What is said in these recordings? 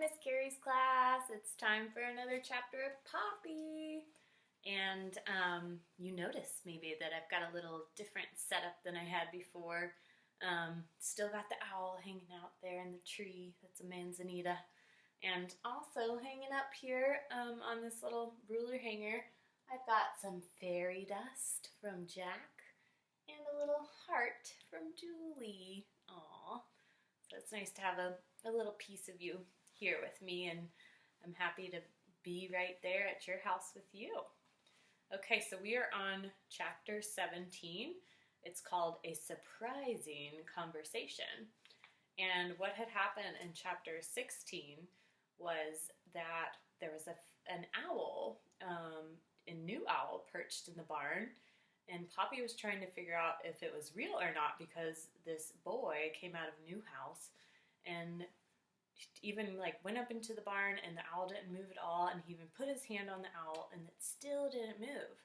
Miss Carrie's class. It's time for another chapter of Poppy. And you notice maybe that I've got a little different setup than I had before. Still got the owl hanging out there in the tree. That's a manzanita. And also hanging up here on this little ruler hanger, I've got some fairy dust from Jack and a little heart from Julie. Aww. So it's nice to have a little piece of you here with me, and I'm happy to be right there at your house with you. Okay, so we are on chapter 17. It's called A Surprising Conversation. And what had happened in chapter 16 was that there was an owl, a new owl perched in the barn, and Poppy was trying to figure out if it was real or not because this boy came out of New House and even went up into the barn and the owl didn't move at all, and he even put his hand on the owl and it still didn't move.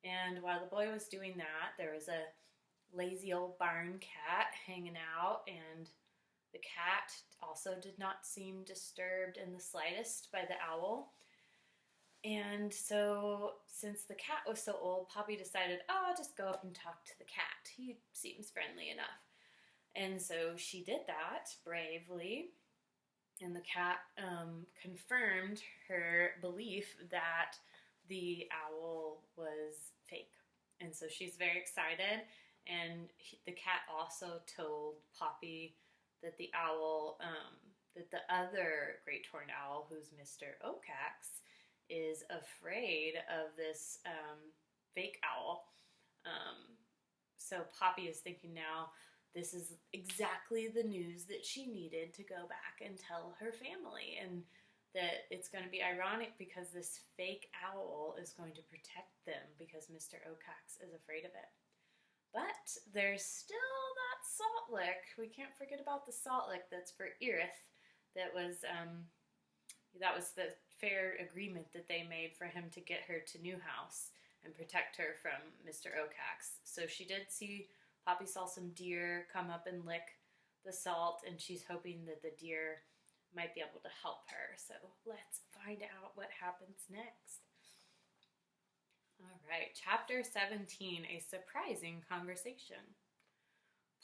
And while the boy was doing that, there was a lazy old barn cat hanging out, and the cat also did not seem disturbed in the slightest by the owl. And so, since the cat was so old, Poppy decided, I'll just go up and talk to the cat. He seems friendly enough. And so she did that bravely, and the cat confirmed her belief that the owl was fake. And so she's very excited, and the cat also told Poppy that the owl, that the other great horned owl, who's Mr. Okax, is afraid of this fake owl. So Poppy is thinking now, this is exactly the news that she needed to go back and tell her family, and that it's going to be ironic because this fake owl is going to protect them because Mr. Okax is afraid of it. But there's still that salt lick. We can't forget about the salt lick that's for Irith. That was the fair agreement that they made for him to get her to New House and protect her from Mr. Okax. So she did see, Poppy saw some deer come up and lick the salt, and she's hoping that the deer might be able to help her. So let's find out what happens next. All right, chapter 17, A Surprising Conversation.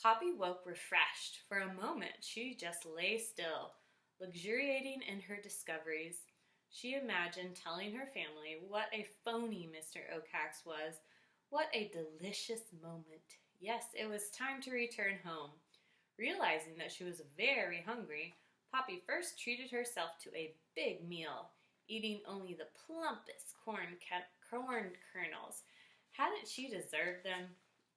Poppy woke refreshed. For a moment, she just lay still, luxuriating in her discoveries. She imagined telling her family what a phony Mr. Okax was. What a delicious moment. Yes, it was time to return home. Realizing that she was very hungry, Poppy first treated herself to a big meal, eating only the plumpest corn kernels. Hadn't she deserved them?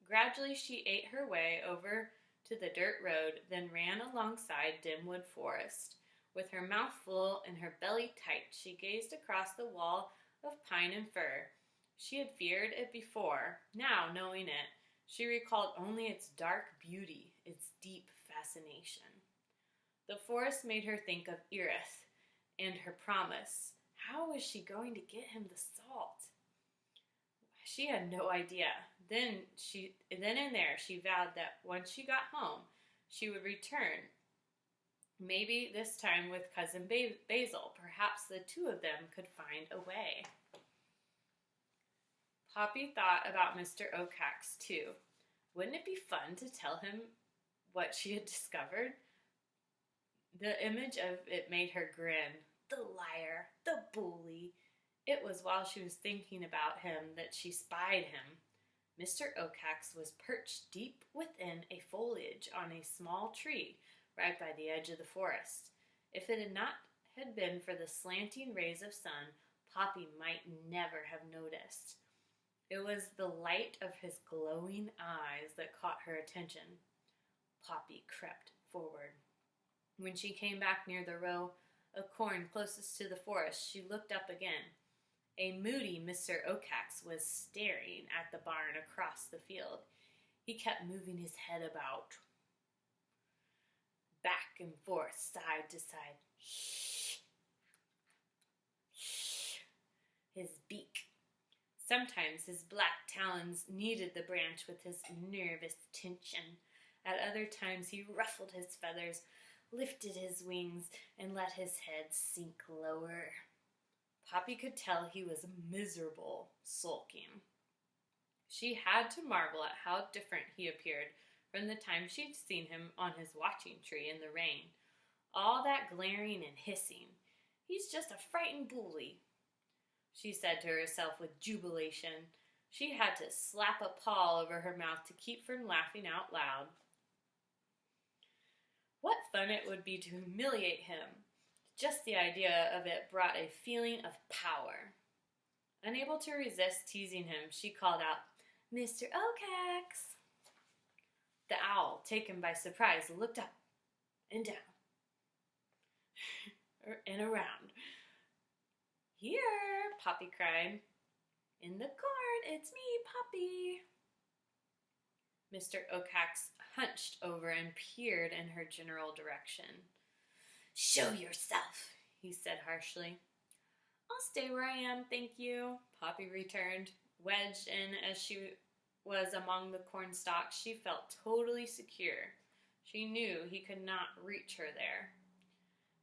Gradually she ate her way over to the dirt road, then ran alongside Dimwood Forest. With her mouth full and her belly tight, she gazed across the wall of pine and fir. She had feared it before. Now, knowing it, she recalled only its dark beauty, its deep fascination. The forest made her think of Irith and her promise. How was she going to get him the salt? She had no idea. Then and there she vowed that once she got home, she would return. Maybe this time with Cousin Basil. Perhaps the two of them could find a way. Poppy thought about Mr. Okax too. Wouldn't it be fun to tell him what she had discovered? The image of it made her grin. The liar, the bully. It was while she was thinking about him that she spied him. Mr. Okax was perched deep within a foliage on a small tree right by the edge of the forest. If it had not been for the slanting rays of sun, Poppy might never have noticed. It was the light of his glowing eyes that caught her attention. Poppy crept forward. When she came back near the row of corn closest to the forest, she looked up again. A moody Mr. Okax was staring at the barn across the field. He kept moving his head about, back and forth, side to side. Shh. Shh. His beak. Sometimes his black talons kneaded the branch with his nervous tension. At other times he ruffled his feathers lifted his wings, and let his head sink lower. Poppy could tell he was miserable, sulking. She had to marvel at how different he appeared from the time she'd seen him on his watching tree in the rain. All that glaring and hissing. He's just a frightened bully, she said to herself with jubilation. She had to slap a paw over her mouth to keep from laughing out loud. What fun it would be to humiliate him. Just the idea of it brought a feeling of power. Unable to resist teasing him, she called out, "Mr. Okax." The owl, taken by surprise, looked up and down and around. "Here," Poppy cried. "In the corn, it's me, Poppy." Mr. Okax hunched over and peered in her general direction. "Show yourself," he said harshly. "I'll stay where I am, thank you," Poppy returned. Wedged in as she was among the corn stalks, she felt totally secure. She knew he could not reach her there.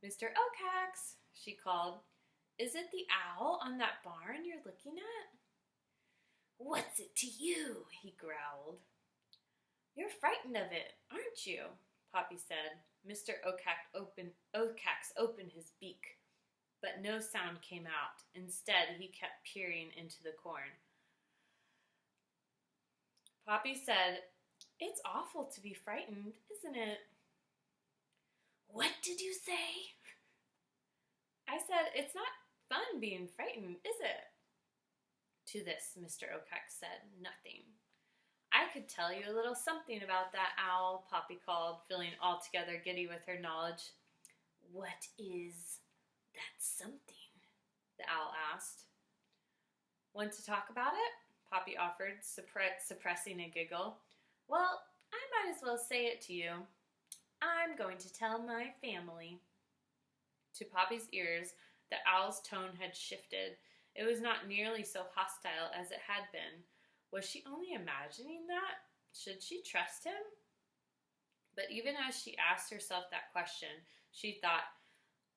"Mr. Okax," she called, "is it the owl on that barn you're looking at?" "What's it to you?" he growled. "You're frightened of it, aren't you?" Poppy said. Mr. Okax opened his beak, but no sound came out. Instead, he kept peering into the corn. Poppy said, "It's awful to be frightened, isn't it?" "What did you say?" "I said, it's not fun being frightened, is it?" To this, Mr. Okax said nothing. "I could tell you a little something about that owl," Poppy called, feeling altogether giddy with her knowledge. "What is that something?" the owl asked. "Want to talk about it?" Poppy offered, suppressing a giggle. "Well, I might as well say it to you. I'm going to tell my family." To Poppy's ears, the owl's tone had shifted. It was not nearly so hostile as it had been. Was she only imagining that? Should she trust him? But even as she asked herself that question, she thought,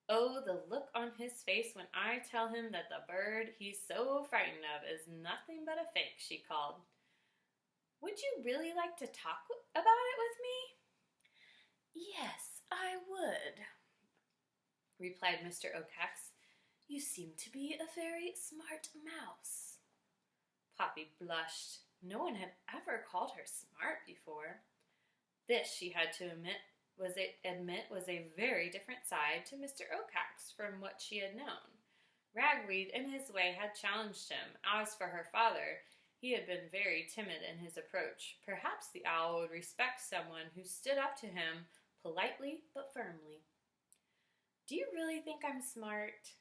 "Oh, the look on his face when I tell him that the bird he's so frightened of is nothing but a fake," she called. "Would you really like to talk about it with me?" "Yes, I would," replied Mr. Okax. "You seem to be a very smart mouse." Poppy blushed. No one had ever called her smart before. This, she had to admit, was a very different side to Mr. Okax from what she had known. Ragweed, in his way, had challenged him. As for her father, he had been very timid in his approach. Perhaps the owl would respect someone who stood up to him politely but firmly. "Do you really think I'm smart?"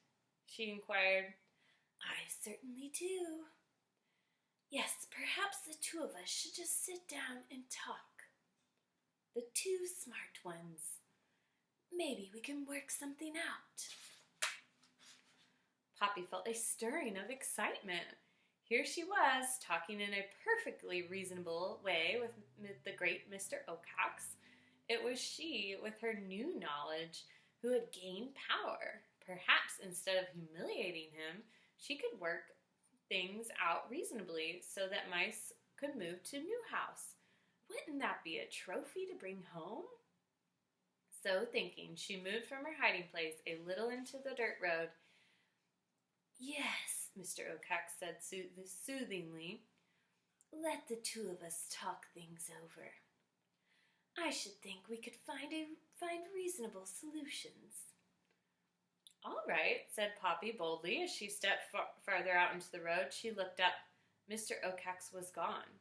she inquired. "I certainly do. Yes, perhaps the two of us should just sit down and talk. The two smart ones. Maybe we can work something out." Poppy felt a stirring of excitement. Here she was, talking in a perfectly reasonable way with the great Mr. Okax. It was she, with her new knowledge, who had gained power. Perhaps instead of humiliating him, she could work things out reasonably so that Mice could move to a new house. Wouldn't that be a trophy to bring home? So thinking, she moved from her hiding place a little into the dirt road. "Yes," Mr. Okax said soothingly. "Let the two of us talk things over. I should think we could find reasonable solutions." "All right," said Poppy boldly as she stepped farther out into the road. She looked up. Mr. Okax was gone.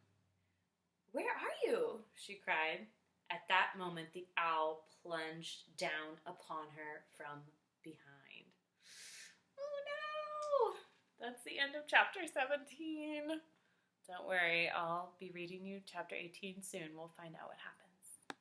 "Where are you?" she cried. At that moment, the owl plunged down upon her from behind. Oh no! That's the end of chapter 17. Don't worry, I'll be reading you chapter 18 soon. We'll find out what happens.